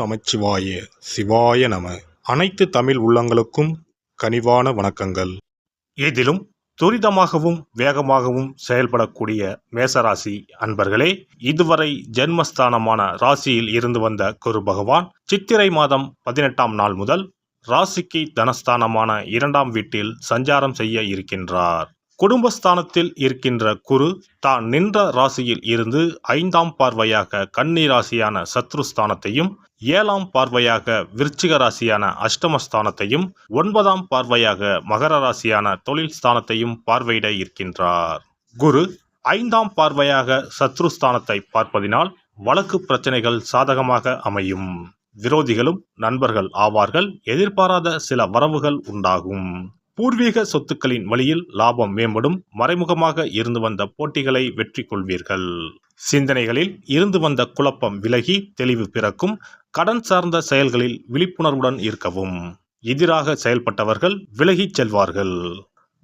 நமச்சிவாய சிவாய நம. அனைத்து தமிழ் உள்ளங்களுக்கும் கனிவான வணக்கங்கள். இதிலும் துரிதமாகவும் வேகமாகவும் செயல்படக்கூடிய மேசராசி அன்பர்களே, இதுவரை ஜென்மஸ்தானமான ராசியில் இருந்து வந்த குரு பகவான் சித்திரை மாதம் 18ஆம் நாள் முதல் ராசிக்கு தனஸ்தானமான 2ஆம் வீட்டில் சஞ்சாரம் செய்ய இருக்கின்றார். குடும்பஸ்தானத்தில் இருக்கின்ற குரு தான் நின்ற ராசியில் இருந்து 5ஆம் பார்வையாக கன்னி ராசியான சத்ருஸ்தானத்தையும், 7ஆம் பார்வையாக விருச்சிக ராசியான அஷ்டமஸ்தானத்தையும், 9ஆம் பார்வையாக மகர ராசியான தொழில் ஸ்தானத்தையும் பார்வையிட இருக்கின்றார். குரு 5ஆம் பார்வையாக சத்ருஸ்தானத்தை பார்ப்பதினால் வழக்கு பிரச்சனைகள் சாதகமாக அமையும். விரோதிகளும் நண்பர்கள் ஆவார்கள். எதிர்பாராத சில வரவுகள் உண்டாகும். பூர்வீக சொத்துக்களின் வழியில் லாபம் மேம்படும். மறைமுகமாக இருந்து வந்த போட்டிகளை வெற்றி கொள்வீர்கள். சிந்தனைகளில் இருந்து வந்த குழப்பம் விலகி தெளிவு பிறக்கும். கடன் சார்ந்த செயல்களில் விழிப்புணர்வுடன் இருக்கவும். எதிராக செயல்பட்டவர்கள் விலகிச் செல்வார்கள்.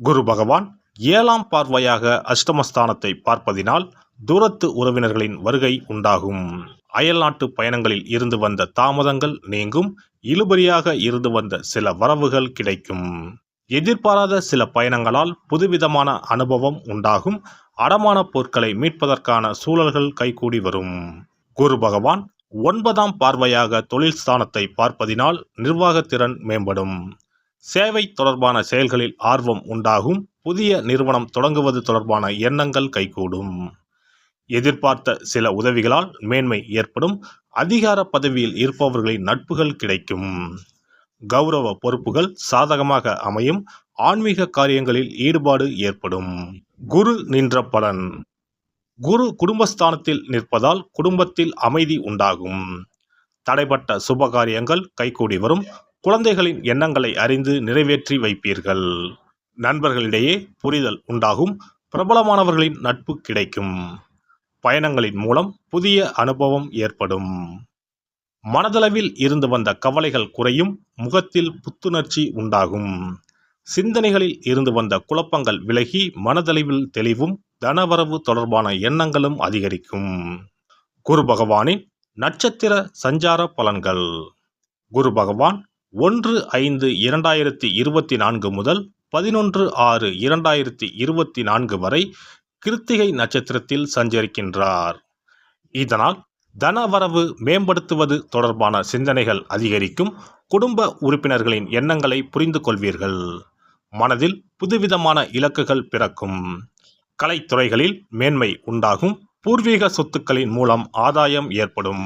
குரு பகவான் 7ஆம் பார்வையாக அஷ்டமஸ்தானத்தை பார்ப்பதினால் தூரத்து உறவினர்களின் வருகை உண்டாகும். அயல்நாட்டு பயணங்களில் இருந்து வந்த தாமதங்கள் நீங்கும். இழுபறியாக இருந்து வந்த சில வரவுகள் கிடைக்கும். எதிர்பாராத சில பயணங்களால் புதுவிதமான அனுபவம் உண்டாகும். அடமான பொருட்களை மீட்பதற்கான சூழல்கள் கைகூடி வரும். குரு பகவான் 9ஆம் பார்வையாக தொழில் ஸ்தானத்தை பார்ப்பதினால் நிர்வாகத்திறன் மேம்படும். சேவை தொடர்பான செயல்களில் ஆர்வம் உண்டாகும். புதிய நிறுவனம் தொடங்குவது தொடர்பான எண்ணங்கள் கைகூடும். எதிர்பார்த்த சில உதவிகளால் மேன்மை ஏற்படும். அதிகார பதவியில் இருப்பவர்களின் நட்புகள் கிடைக்கும். கௌரவ பொறுப்புகள் சாதகமாக அமையும். ஆன்மீக காரியங்களில் ஈடுபாடு ஏற்படும். குரு நின்ற பலன். குரு குடும்பஸ்தானத்தில் நிற்பதால் குடும்பத்தில் அமைதி உண்டாகும். தடைப்பட்ட சுபகாரியங்கள் கைகூடி வரும். குழந்தைகளின் எண்ணங்களை அறிந்து நிறைவேற்றி வைப்பீர்கள். நண்பர்களிடையே புரிதல் உண்டாகும். பிரபலமானவர்களின் நட்பு கிடைக்கும். பயணங்களின் மூலம் புதிய அனுபவம் ஏற்படும். மனதளவில் இருந்து வந்த கவலைகள் குறையும். முகத்தில் புத்துணர்ச்சி உண்டாகும். சிந்தனைகளில் இருந்து வந்த குழப்பங்கள் விலகி மனதளவில் தெளிவும் தனவரவு தொடர்பான எண்ணங்களும் அதிகரிக்கும். குரு பகவானின் நட்சத்திர சஞ்சார பலன்கள். குரு பகவான் 1/5/2024 முதல் 11/6/2024 வரை கிருத்திகை நட்சத்திரத்தில் சஞ்சரிக்கின்றார். இதனால் தனவரவு மேம்படுத்துவது தொடர்பான சிந்தனைகள் அதிகரிக்கும். குடும்ப உறுப்பினர்களின் எண்ணங்களை புரிந்து கொள்வீர்கள். மனதில் புதுவிதமான இலக்குகள் பிறக்கும். கலைத்துறைகளில் மேன்மை உண்டாகும். பூர்வீக சொத்துக்களின் மூலம் ஆதாயம் ஏற்படும்.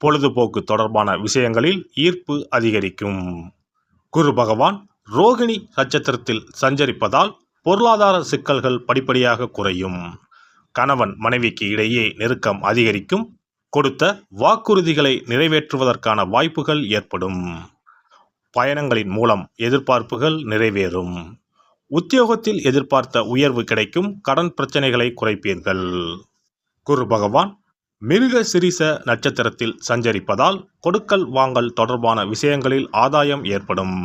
பொழுதுபோக்கு தொடர்பான விஷயங்களில் ஈர்ப்பு அதிகரிக்கும். குரு பகவான் ரோகிணி நட்சத்திரத்தில் சஞ்சரிப்பதால் பொருளாதார சிக்கல்கள் படிப்படியாக குறையும். கணவன் மனைவிக்கு இடையே நெருக்கம் அதிகரிக்கும். கொடுத்த வாக்குறுதிகளை நிறைவேற்றுவதற்கான வாய்ப்புகள் ஏற்படும். பயணங்களின் மூலம் எதிர்பார்ப்புகள் நிறைவேறும். உத்தியோகத்தில் எதிர்பார்த்த உயர்வு கிடைக்கும். கடன் பிரச்சனைகளை குறைப்பீர்கள். குரு பகவான் மிருக சிரீச நட்சத்திரத்தில் சஞ்சரிப்பதால் கொடுக்கல் வாங்கல் தொடர்பான விஷயங்களில் ஆதாயம் ஏற்படும்.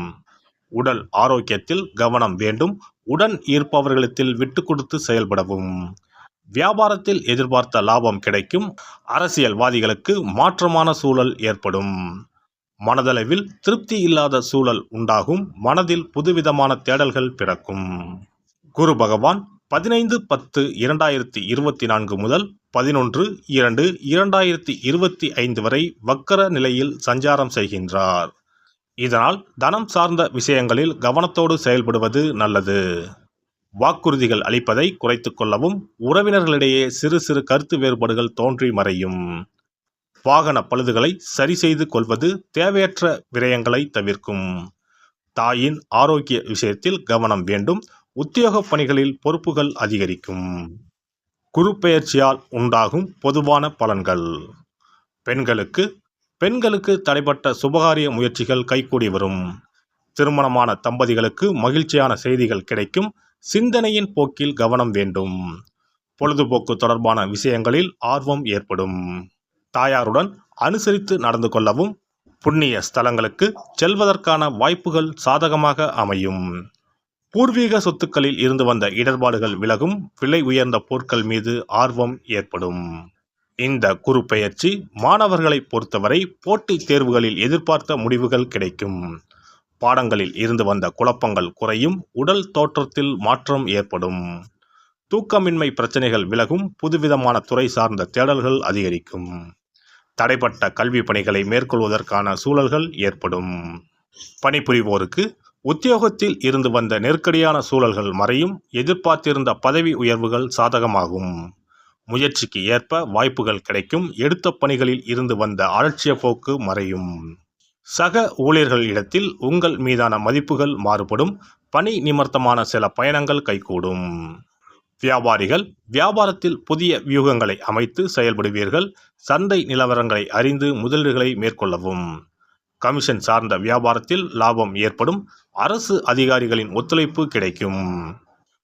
உடல் ஆரோக்கியத்தில் கவனம் வேண்டும். உடன் இருப்பவர்களிடத்தில் விட்டு கொடுத்து செயல்படவும். வியாபாரத்தில் எதிர்பார்த்த லாபம் கிடைக்கும். அரசியல்வாதிகளுக்கு மாற்றமான சூழல் ஏற்படும். மனதளவில் திருப்தி இல்லாத சூழல் உண்டாகும். மனதில் புதுவிதமான தேடல்கள் பிறக்கும். குரு பகவான் 15/10/2024 முதல் 11/2/2025 வரை வக்கர நிலையில் சஞ்சாரம் செய்கின்றார். இதனால் தனம் சார்ந்த விஷயங்களில் கவனத்தோடு செயல்படுவது நல்லது. வாக்குறுதிகள் அளிப்பதை குறைத்து கொள்ளவும். உறவினர்களிடையே சிறு சிறு கருத்து வேறுபாடுகள் தோன்றி மறையும். வாகன பழுதுகளை சரி செய்து கொள்வது தேவையற்ற விரயங்களை தவிர்க்கும். தாயின் ஆரோக்கிய விஷயத்தில் கவனம் வேண்டும். உத்தியோக பணிகளில் பொறுப்புகள் அதிகரிக்கும். குரு பெயர்ச்சியால் உண்டாகும் பொதுவான பலன்கள். பெண்களுக்கு தடைப்பட்ட சுபகாரிய முயற்சிகள் கைகூடி வரும். திருமணமான தம்பதிகளுக்கு மகிழ்ச்சியான செய்திகள் கிடைக்கும். சிந்தனையின் போக்கில் கவனம் வேண்டும். பொழுதுபோக்கு தொடர்பான விஷயங்களில் ஆர்வம் ஏற்படும். தாயாருடன் அனுசரித்து நடந்து கொள்ளவும். புண்ணிய ஸ்தலங்களுக்கு செல்வதற்கான வாய்ப்புகள் சாதகமாக அமையும். பூர்வீக சொத்துக்களில் இருந்து வந்த இடர்பாடுகள் விலகும். விலை உயர்ந்த பொருட்கள் மீது ஆர்வம் ஏற்படும். இந்த குரு பெயர்ச்சி மாணவர்களை பொறுத்தவரை போட்டித் தேர்வுகளில் எதிர்பார்த்த முடிவுகள் கிடைக்கும். பாடங்களில் இருந்து வந்த குழப்பங்கள் குறையும். உடல் தோற்றத்தில் மாற்றம் ஏற்படும். தூக்கமின்மை பிரச்சனைகள் விலகும். புதுவிதமான துறை சார்ந்த தேடல்கள் அதிகரிக்கும். தடைப்பட்ட கல்வி பணிகளை மேற்கொள்வதற்கான சூழல்கள் ஏற்படும். பணிபுரிவோருக்கு உத்தியோகத்தில் இருந்து வந்த நெருக்கடியான சூழல்கள் மறையும். எதிர்பார்த்திருந்த பதவி உயர்வுகள் சாதகமாகும். முயற்சிக்கு ஏற்ப வாய்ப்புகள் கிடைக்கும். எடுத்த பணிகளில் இருந்து வந்த அலட்சிய போக்கு மறையும். சக ஊழியர்களிடத்தில் உங்கள் மீதான மதிப்புகள் மாறுபடும். பணி நிமித்தமான சில பயணங்கள் கைகூடும். வியாபாரிகள் வியாபாரத்தில் புதிய வியூகங்களை அமைத்து செயல்படுவீர்கள். சந்தை நிலவரங்களை அறிந்து முதலீடுகளை மேற்கொள்ளவும். கமிஷன் சார்ந்த வியாபாரத்தில் லாபம் ஏற்படும். அரசு அதிகாரிகளின் ஒத்துழைப்பு கிடைக்கும்.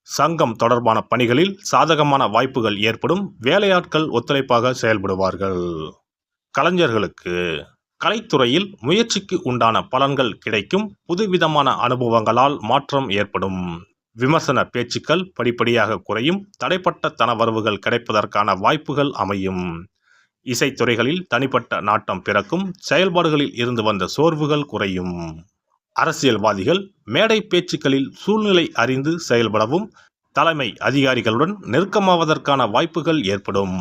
சங்கம் தொடர்பான பணிகளில் சாதகமான வாய்ப்புகள் ஏற்படும். வேலையாட்கள் ஒத்துழைப்பாக செயல்படுவார்கள். கலைஞர்களுக்கு கலைத்துறையில் முயற்சிக்கு உண்டான பலன்கள் கிடைக்கும். புதுவிதமான அனுபவங்களால் மாற்றம் ஏற்படும். விமர்சன பேச்சுக்கள் படிப்படியாக குறையும். தடைப்பட்ட தனவரவுகள் கிடைப்பதற்கான வாய்ப்புகள் அமையும். இசைத்துறைகளில் தனிப்பட்ட நாட்டம் பிறக்கும். செயல்பாடுகளில் இருந்து வந்த சோர்வுகள் குறையும். அரசியல்வாதிகள் மேடை பேச்சுக்களில் சூழ்நிலை அறிந்து செயல்படவும் தலைமை அதிகாரிகளுடன் நெருக்கமாவதற்கான வாய்ப்புகள் ஏற்படும்.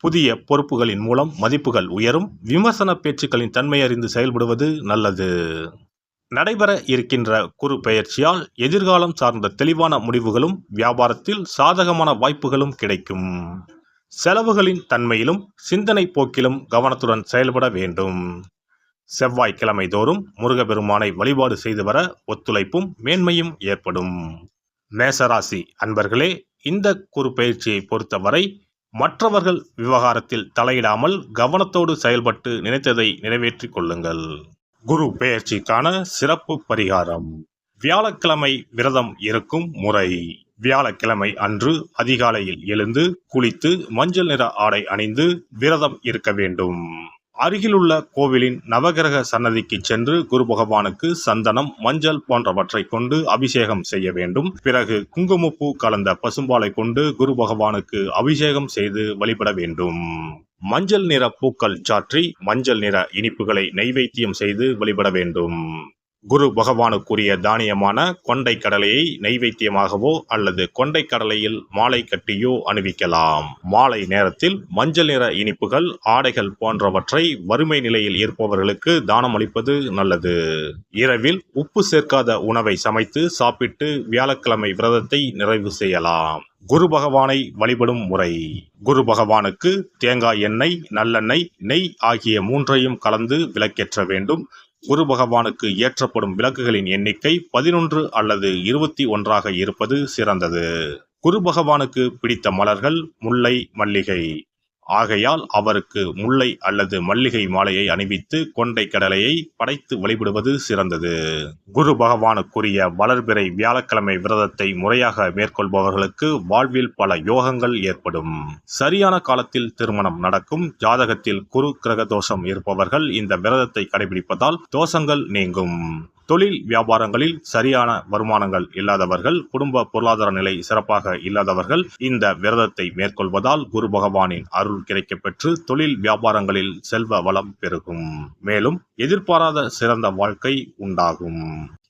புதிய பொறுப்புகளின் மூலம் மதிப்புகள் உயரும். விமர்சன பேச்சுக்களின் தன்மை அறிந்து செயல்படுவது நல்லது. நடைபெற இருக்கின்ற குரு பெயர்ச்சியால் எதிர்காலம் சார்ந்த தெளிவான முடிவுகளும் வியாபாரத்தில் சாதகமான வாய்ப்புகளும் கிடைக்கும். செலவுகளின் தன்மையிலும் சிந்தனை போக்கிலும் கவனத்துடன் செயல்பட வேண்டும். செவ்வாய்க்கிழமை தோறும் முருகப்பெருமானை வழிபாடு செய்து வர ஒத்துழைப்பும் மேன்மையும் ஏற்படும். மேசராசி அன்பர்களே, இந்த குரு பயிற்சியை பொறுத்தவரை மற்றவர்கள் விவகாரத்தில் தலையிடாமல் கவனத்தோடு செயல்பட்டு நினைத்ததை நிறைவேற்றிக் கொள்ளுங்கள். குரு பெயர்ச்சிக்கான சிறப்பு பரிகாரம். வியாழக்கிழமை விரதம் இருக்கும் முறை. வியாழக்கிழமை அன்று அதிகாலையில் எழுந்து குளித்து மஞ்சள் நிற ஆடை அணிந்து விரதம் இருக்க வேண்டும். அருகிலுள்ள கோவிலின் நவகிரக சன்னதிக்கு சென்று குரு பகவானுக்கு சந்தனம், மஞ்சள் போன்றவற்றை கொண்டு அபிஷேகம் செய்ய வேண்டும். பிறகு குங்குமப்பூ கலந்த பசும்பாலை கொண்டு குரு பகவானுக்கு அபிஷேகம் செய்து வழிபட வேண்டும். மஞ்சள் நிற பூக்கள் சாற்றி மஞ்சள் நிற இனிப்புகளை நைவேத்தியம் செய்து வழிபட வேண்டும். குரு பகவானுக்குரிய தானியமான கொண்டை கடலையை நைவேத்தியமாகவோ அல்லது கொண்டை கடலையில் மாலை கட்டியோ அணிவிக்கலாம். மாலை நேரத்தில் மஞ்சள் நிற இனிப்புகள், ஆடைகள் போன்றவற்றை வறுமை நிலையில் இருப்பவர்களுக்கு தானம் அளிப்பது நல்லது. இரவில் உப்பு சேர்க்காத உணவை சமைத்து சாப்பிட்டு வியாழக்கிழமை விரதத்தை நிறைவு செய்யலாம். குரு பகவானை வழிபடும் முறை. குரு பகவானுக்கு தேங்காய் எண்ணெய், நல்லெண்ணெய், நெய் ஆகிய மூன்றையும் கலந்து விளக்கேற்ற வேண்டும். குரு பகவானுக்கு ஏற்றப்படும் விளக்குகளின் எண்ணிக்கை 11 அல்லது 21 இருப்பது சிறந்தது. குரு பகவானுக்கு பிடித்த மலர்கள் முல்லை, மல்லிகை. ஆகையால் அவருக்கு முல்லை அல்லது மல்லிகை மாலையை அணிவித்து கொண்டை கடலையை படைத்து வழிபடுவது சிறந்தது. குரு பகவானுக்குரிய வளர்பிறை வியாழக்கிழமை விரதத்தை முறையாக மேற்கொள்பவர்களுக்கு வாழ்வில் பல யோகங்கள் ஏற்படும். சரியான காலத்தில் திருமணம் நடக்கும். ஜாதகத்தில் குரு கிரக தோஷம் இருப்பவர்கள் இந்த விரதத்தை கடைபிடிப்பதால் தோஷங்கள் நீங்கும். தொழில் வியாபாரங்களில் சரியான வருமானங்கள் இல்லாதவர்கள், குடும்ப பொருளாதார நிலை சிறப்பாக இல்லாதவர்கள் இந்த விரதத்தை மேற்கொள்வதால் குரு பகவானின் அருள் கிடைக்கப்பெற்று தொழில் வியாபாரங்களில் செல்வ வளம் பெருகும். மேலும் எதிர்பாராத சிறந்த வாழ்க்கை உண்டாகும்.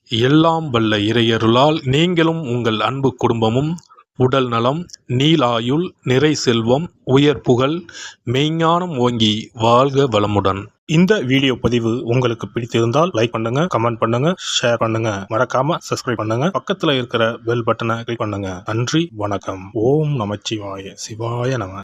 எல்லாம் வல்ல இறையருளால் நீங்களும் உங்கள் அன்பு குடும்பமும் உடல் நலம், நீலாயுள், நிறை செல்வம், உயர் புகழ், மெய்ஞானம் ஓங்கி வாழ்க வளமுடன். இந்த வீடியோ பதிவு உங்களுக்கு பிடித்திருந்தால் லைக் பண்ணுங்க, கமெண்ட் பண்ணுங்க, ஷேர் பண்ணுங்க, மறக்காம சப்ஸ்கிரைப் பண்ணுங்க. பக்கத்துல இருக்கிற பெல் பட்டனை கிளிக் பண்ணுங்க. நன்றி, வணக்கம். ஓம் நமச்சிவாய. சிவாய நம.